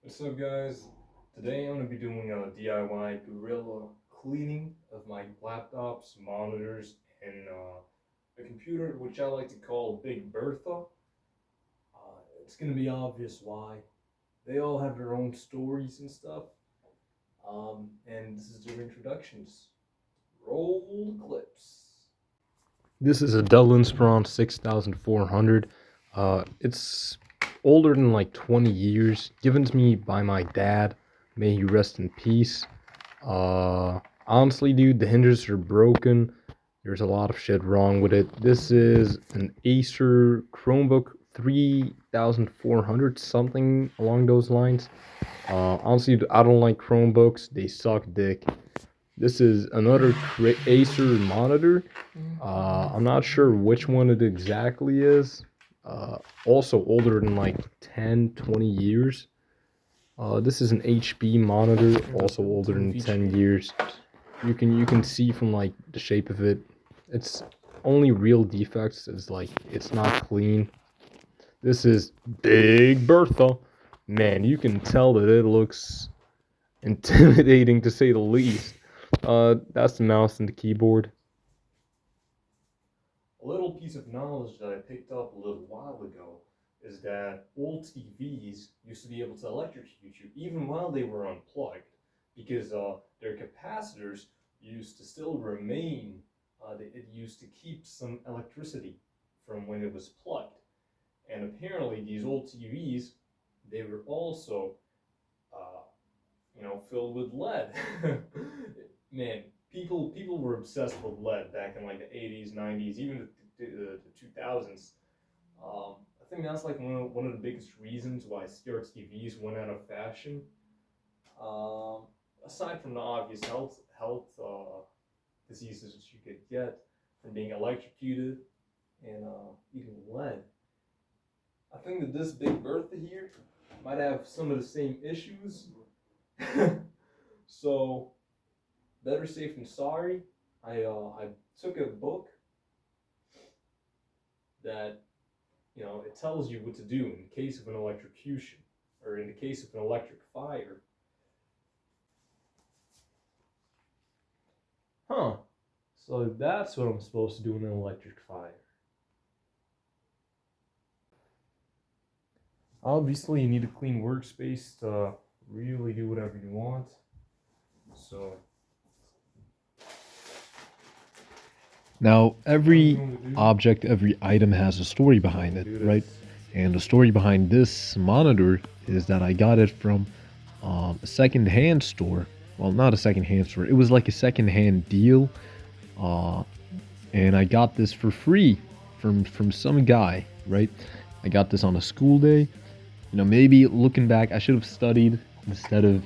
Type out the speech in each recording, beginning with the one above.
What's up, guys? Today I'm going to be doing a DIY guerrilla cleaning of my laptops, monitors, and a computer which I like to call Big Bertha. It's going to be obvious why. They all have their own stories and stuff. And this is their introductions. Roll the clips. This is a Dell Inspiron 6400. It's older than like 20 years, given to me by my dad. May he rest in peace. Honestly, dude, the hinges are broken. There's a lot of shit wrong with it. This is an Acer Chromebook 3400, something along those lines. Honestly, I don't like Chromebooks. They suck dick. This is another Acer monitor. I'm not sure which one it exactly is. Also older than like 10, 20 years. This is an HP monitor, also older than 10 years. You can see from like the shape of it. Its only real defects is like it's not clean. This is Big Bertha. Man, you can tell that it looks intimidating to say the least. That's the mouse and the keyboard. A little piece of knowledge that I picked up a little while ago is that old TVs used to be able to electrocute you even while they were unplugged because their capacitors used to still remain. It used to keep some electricity from when it was plugged. And apparently these old TVs, they were also, filled with lead. Man, people were obsessed with lead back in like the 80s, 90s, even the 2000s. I think that's like one of the biggest reasons why CRTVs went out of fashion. Um, Aside from the obvious health diseases that you could get from being electrocuted and eating lead, I think that this Big Bertha here might have some of the same issues. So better safe than sorry. I took a book that it tells you what to do in case of an electrocution or in the case of an electric fire. Huh. So that's what I'm supposed to do in an electric fire. Obviously, you need a clean workspace to really do whatever you want. So now, every object, every item has a story behind it, right? And the story behind this monitor is that I got it from a second-hand store. Well, not a second-hand store. It was like a second-hand deal, uh, and I got this for free from some guy, right? I got this on a school day. Maybe looking back, I should have studied instead of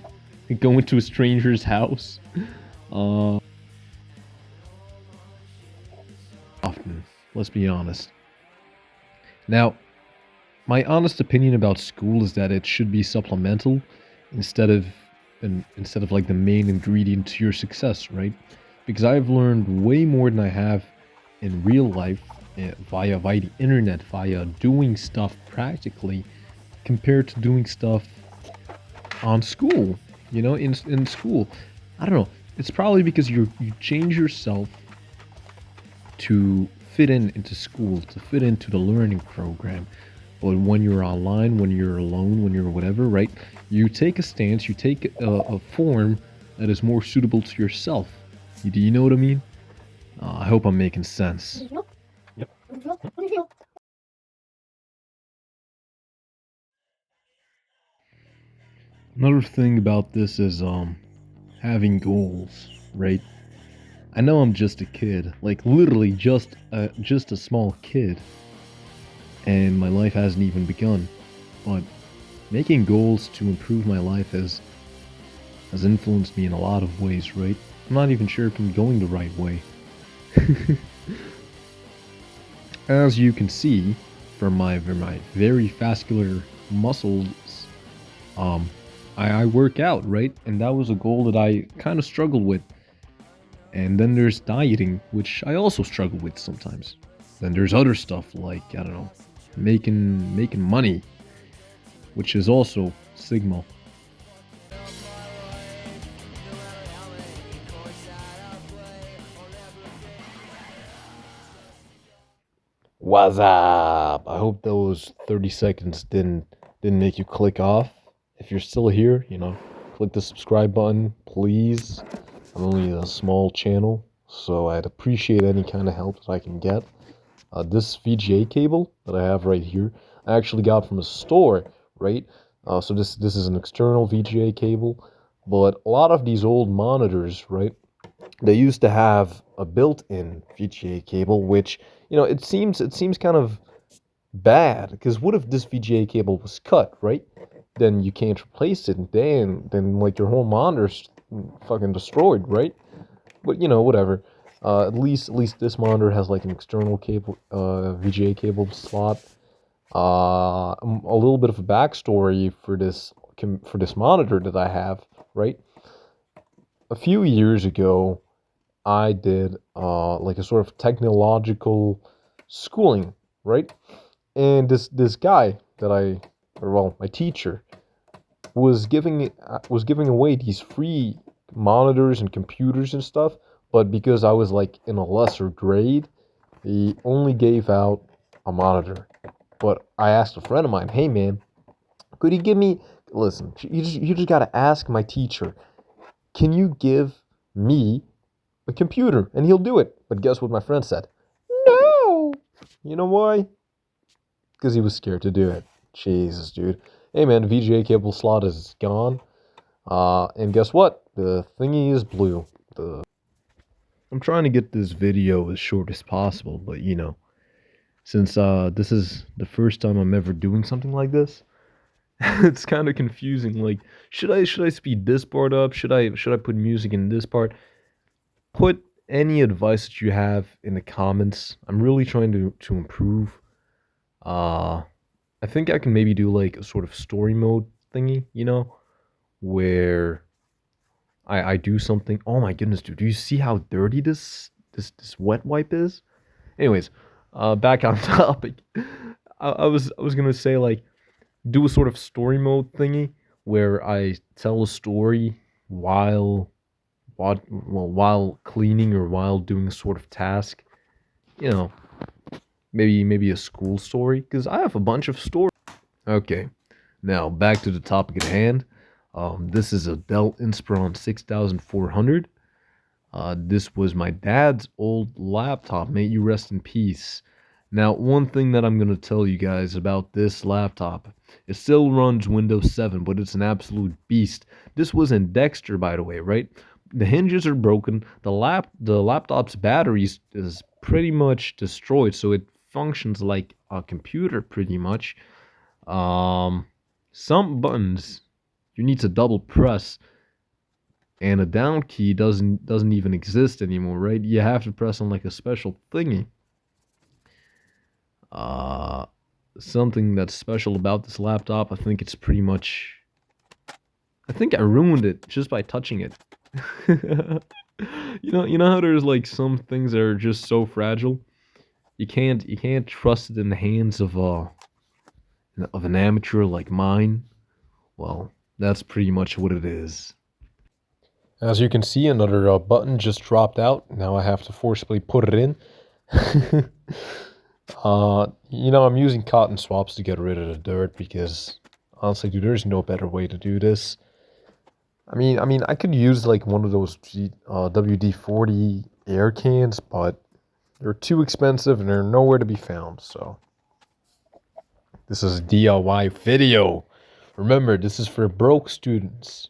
going to a stranger's house. Uh, Often, let's be honest. Now, my honest opinion about school is that it should be supplemental instead of instead of like the main ingredient to your success, right? Because I've learned way more than I have in real life via the internet, via doing stuff practically, compared to doing stuff on school. In school, I don't know. It's probably because you change yourself to fit into school, to fit into the learning program. But when you're online, when you're alone, when you're whatever, right? You take a stance, you take a form that is more suitable to yourself. Do you know what I mean? I hope I'm making sense. Yep. Another thing about this is having goals, right? I know I'm just a kid, like literally just a small kid, and my life hasn't even begun. But making goals to improve my life has influenced me in a lot of ways, right? I'm not even sure if I'm going the right way. As you can see from my very vascular muscles, I work out, right? And that was a goal that I kind of struggled with. And then there's dieting, which I also struggle with sometimes. Then there's other stuff like, making money, which is also Sigma. What's up? I hope those 30 seconds didn't make you click off. If you're still here, click the subscribe button, please. I'm only a small channel, so I'd appreciate any kind of help that I can get. This VGA cable that I have right here, I actually got from a store, right? So this is an external VGA cable, but a lot of these old monitors, right? They used to have a built-in VGA cable, which it seems kind of bad, because what if this VGA cable was cut, right? Then you can't replace it, and then like your whole monitor's fucking destroyed, right? But whatever. At least this monitor has like an external cable, VGA cable slot. A little bit of a backstory for this monitor that I have, right? A few years ago, I did like a sort of technological schooling, right? And this guy my teacher was giving away these free monitors and computers and stuff, but because I was like in a lesser grade, he only gave out a monitor. But I asked a friend of mine, "Hey man, could he give me? Listen, you just gotta ask my teacher. Can you give me a computer?" And he'll do it. But guess what my friend said? No. You know why? Because he was scared to do it. Jesus, dude. Hey man, the VGA cable slot is gone. And guess what? The thingy is blue. I'm trying to get this video as short as possible, but since this is the first time I'm ever doing something like this, it's kind of confusing. Like, should I speed this part up? Should I put music in this part? Put any advice that you have in the comments. I'm really trying to improve. I think I can maybe do like a sort of story mode thingy, where I do something. Oh my goodness, dude! Do you see how dirty this wet wipe is? Anyways, back on topic. I was gonna say, like, do a sort of story mode thingy where I tell a story while cleaning or while doing a sort of task. You know, maybe a school story, because I have a bunch of stories. Okay, now back to the topic at hand. This is a Dell Inspiron 6400. This was my dad's old laptop. May you rest in peace. Now, one thing that I'm going to tell you guys about this laptop, it still runs Windows 7, but it's an absolute beast. This was in Dexter, by the way, right? The hinges are broken. The laptop's battery is pretty much destroyed, so it functions like a computer pretty much. Some buttons you need to double press, and a down key doesn't even exist anymore, right? You have to press on like a special thingy. Something that's special about this laptop, I think I ruined it just by touching it. You know how there's like some things that are just so fragile. You can't trust it in the hands of an amateur like mine. Well, that's pretty much what it is. As you can see, another button just dropped out. Now I have to forcibly put it in. I'm using cotton swabs to get rid of the dirt because, honestly, dude, there's no better way to do this. I mean, I could use like one of those WD-40 air cans, but they're too expensive and they're nowhere to be found. So this is a DIY video. Remember, this is for broke students.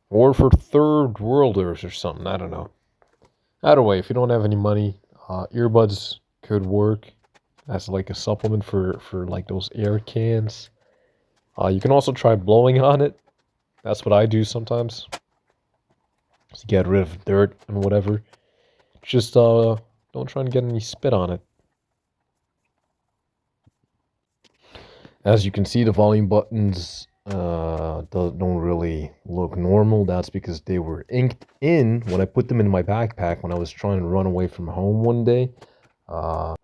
Or for third worlders or something. I don't know. Either way, if you don't have any money, earbuds could work as like a supplement for like those air cans. You can also try blowing on it. That's what I do sometimes. To get rid of dirt and whatever. Just don't try and get any spit on it. As you can see, the volume buttons don't really look normal. That's because they were inked in when I put them in my backpack when I was trying to run away from home one day. But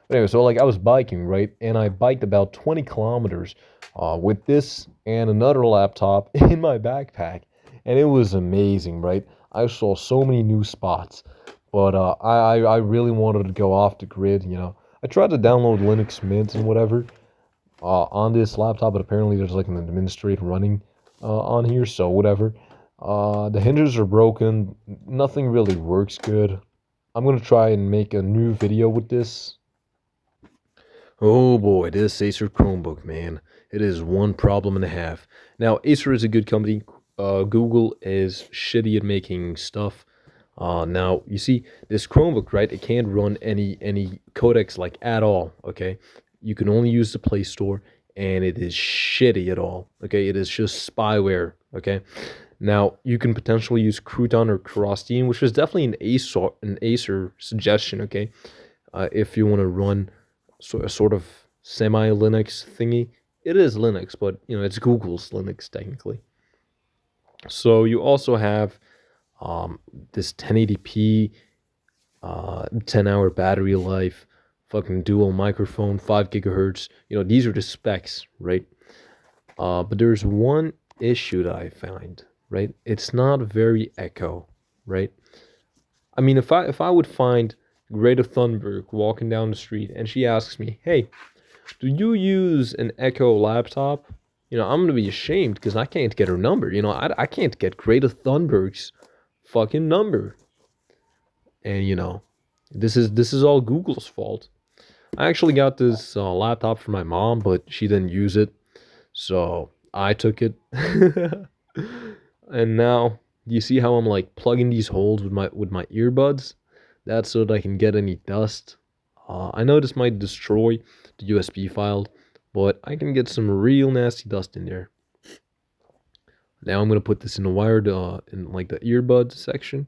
anyway, so like I was biking, right? And I biked about 20 kilometers with this and another laptop in my backpack. And it was amazing, right? I saw so many new spots. But I really wanted to go off the grid, I tried to download Linux Mint and whatever on this laptop, but apparently there's like an administrator running on here, so whatever. The hinges are broken. Nothing really works good. I'm gonna try and make a new video with this. Oh boy, this Acer Chromebook, man. It is one problem and a half. Now, Acer is a good company. Google is shitty at making stuff. Now, you see, this Chromebook, right? It can't run any codecs like at all, okay? You can only use the Play Store, and it is shitty at all, okay? It is just spyware, okay? Now, you can potentially use Crouton or Crostine, which is definitely an Acer suggestion, okay? If you want to run a sort of semi-Linux thingy. It is Linux, but it's Google's Linux technically. So you also have this 1080p, 10-hour battery life, fucking dual microphone, 5 gigahertz. These are the specs, right? But there's one issue that I find, right? It's not very echo, right? I mean, if I would find Greta Thunberg walking down the street and she asks me, "Hey, do you use an Echo laptop?" I'm gonna be ashamed because I can't get her number. I can't get Greta Thunberg's fucking number. And this is all Google's fault. I actually got this laptop for my mom, but she didn't use it, so I took it. And now you see how I'm like plugging these holes with my earbuds? That's so that I can get any dust. I know this might destroy the USB file, but I can get some real nasty dust in there. Now I'm gonna put this in the wired in like the earbud section.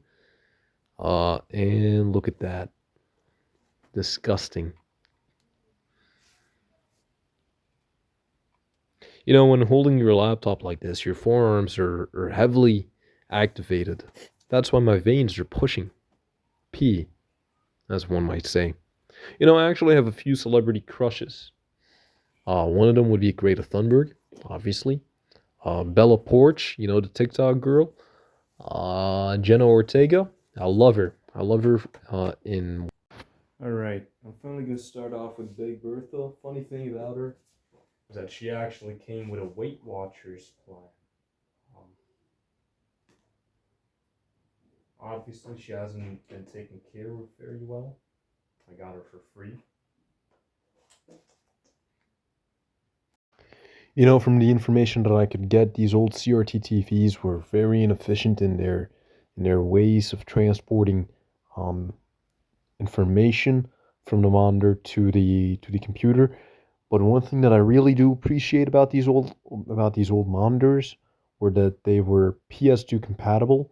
And look at that. Disgusting. When holding your laptop like this, your forearms are heavily activated. That's why my veins are pushing. P, as one might say. I actually have a few celebrity crushes. One of them would be Greta Thunberg, obviously. Bella Porch, the TikTok girl. Jenna Ortega, I love her. I love her in... Alright, I'm finally going to start off with Big Bertha. Funny thing about her is that she actually came with a Weight Watchers plan. Obviously, she hasn't been taken care of very well. I got her for free. From the information that I could get, these old CRT TVs were very inefficient in their ways of transporting information from the monitor to the computer. But one thing that I really do appreciate about these old monitors were that they were PS2 compatible.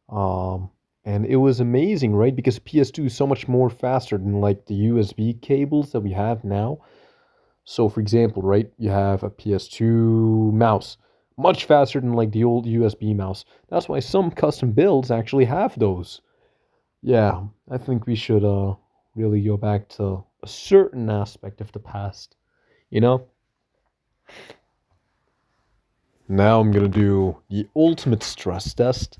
And it was amazing, right? Because PS2 is so much more faster than like the USB cables that we have now. So, for example, right, you have a PS2 mouse, much faster than like the old USB mouse. That's why some custom builds actually have those. Yeah, I think we should really go back to a certain aspect of the past, you know? Now I'm gonna do the ultimate stress test.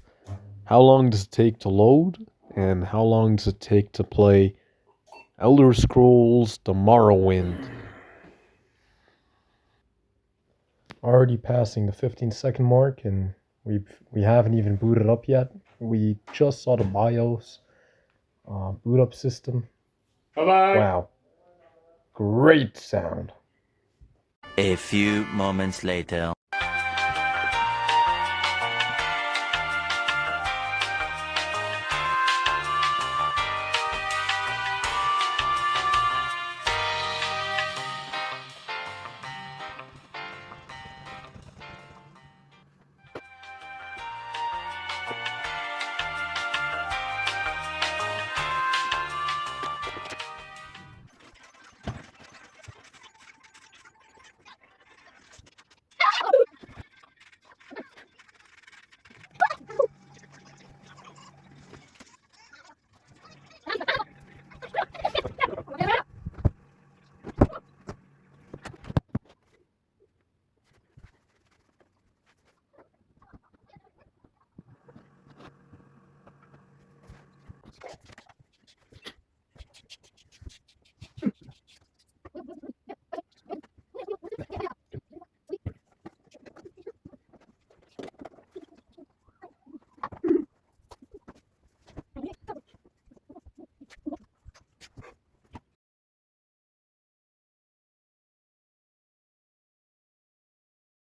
How long does it take to load? And how long does it take to play Elder Scrolls The Morrowind? Already passing the 15-second mark, and we haven't even booted up yet. We just saw the BIOS boot up system. Bye-bye! Wow. Great sound. A few moments later.